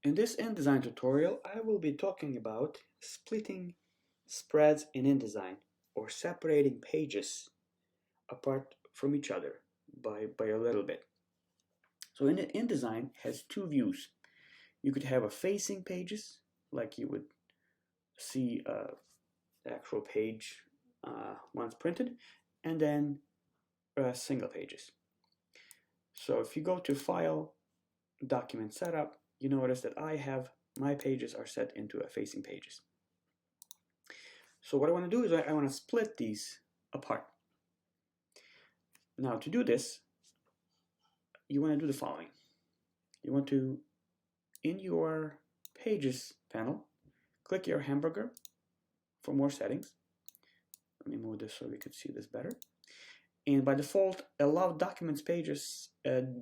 In this InDesign tutorial, I will be talking about splitting spreads in InDesign, or separating pages apart from each other by a little bit. So InDesign has two views. You could have a facing pages, like you would see the actual page once printed, and then single pages. So if you go to File, Document Setup, you notice that my pages are set into a facing pages. So what I want to do is I want to split these apart. Now to do this, you want to do the following. You want to, in your Pages panel, click your hamburger for more settings. Let me move this so we could see this better. And by default, Allow Documents Pages,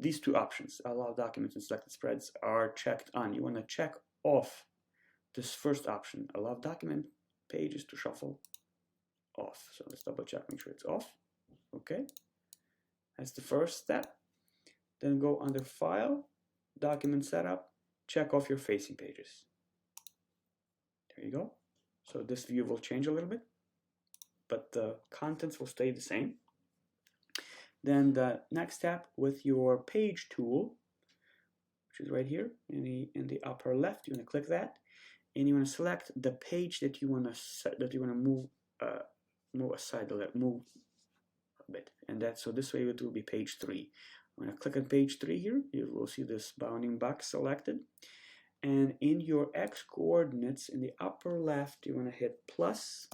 these two options, Allow Documents and Selected Spreads, are checked on. You want to check off this first option, Allow Document Pages to Shuffle, off. So let's double check, make sure it's off. Okay, that's the first step. Then go under File, Document Setup, check off your facing pages. There you go. So this view will change a little bit, but the contents will stay the same. Then the next step, with your Page tool, which is right here in the upper left, you want to click that, and you want to select the page that you want to move aside, move a bit, and so this way it will be page 3. I'm going to click on page 3 here. You will see this bounding box selected, and in your X coordinates in the upper left, you want to hit plus.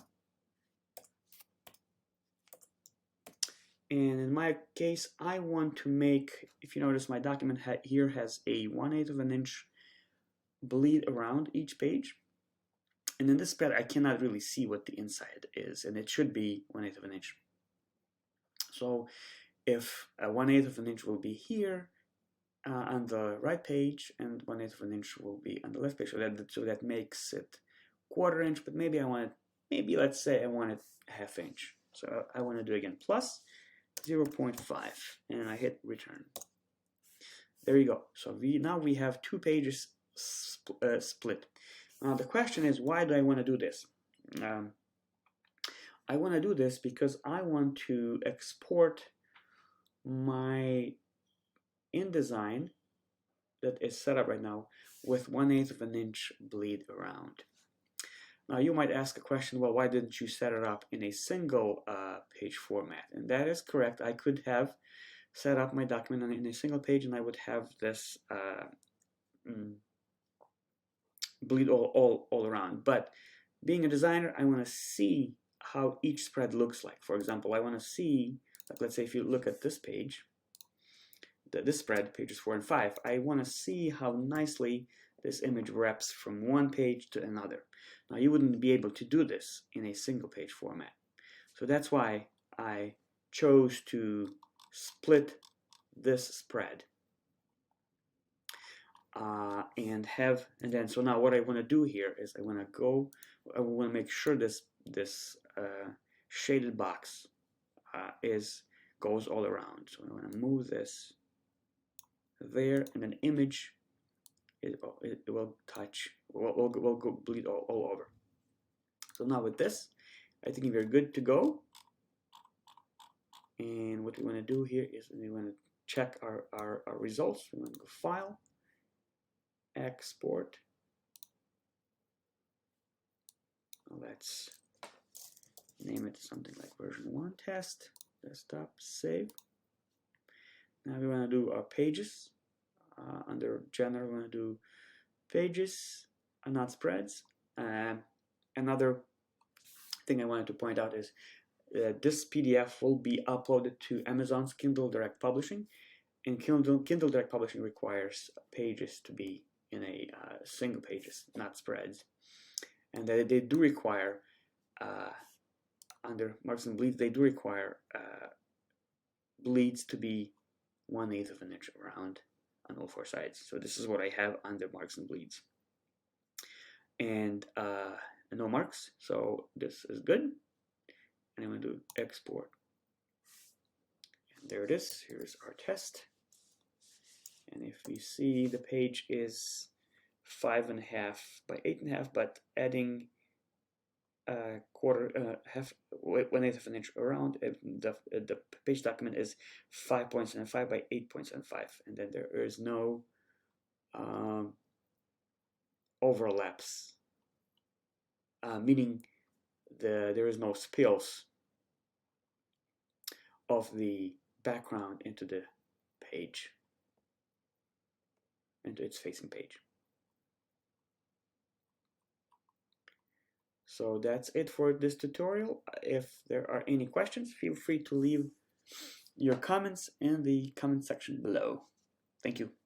And in my case, I want to make, if you notice, my document here has a 1/8 of an inch bleed around each page. And in this spread, I cannot really see what the inside is, and it should be 1/8 of an inch. So if 1/8 of an inch will be here on the right page, and 1/8 of an inch will be on the left page, so that makes it 1/4 inch, but maybe I want it, let's say I want it 1/2 inch. So I want to do again, plus 0.5, and I hit return. There you go. So now we have two pages split. Now the question is, why do I want to do this? I want to do this because I want to export my InDesign that is set up right now with 1/8 of an inch bleed around. Now you might ask a question, well, why didn't you set it up in a single page format? And that is correct. I could have set up my document in a single page, and I would have this bleed all around. But being a designer, I want to see how each spread looks like. For example, I want to see, like, let's say if you look at this page, this spread, pages 4 and 5, I want to see how nicely this image wraps from one page to another. Now you wouldn't be able to do this in a single page format. So that's why I chose to split this spread. So now what I want to do here is I want to make sure this shaded box goes all around. So I want to move this there, and an image it will go bleed all over. So now with this, I think we're good to go. And what we want to do here is we want to check our results. We want to go File, Export. Let's name it something like version 1 test, desktop, save. Now we want to do our pages. Under general, we want to do pages and not spreads. Another thing I wanted to point out is this PDF will be uploaded to Amazon's Kindle Direct Publishing, and Kindle Direct Publishing requires pages to be in a single pages, not spreads. And they do require, under marks and bleeds, they do require bleeds to be 1/8 of an inch around on all 4 sides. So this is what I have under marks and bleeds. And no marks, so this is good. And I'm going to do export. And there it is. Here's our test. And if we see, the page is 5.5 by 8.5, but adding a quarter, half, 1/8 of an inch around. The page document is 5.75 by 8.75, and then there is no overlaps, meaning there is no spills of the background into the page, into its facing page. So that's it for this tutorial. If there are any questions, feel free to leave your comments in the comment section below. Thank you.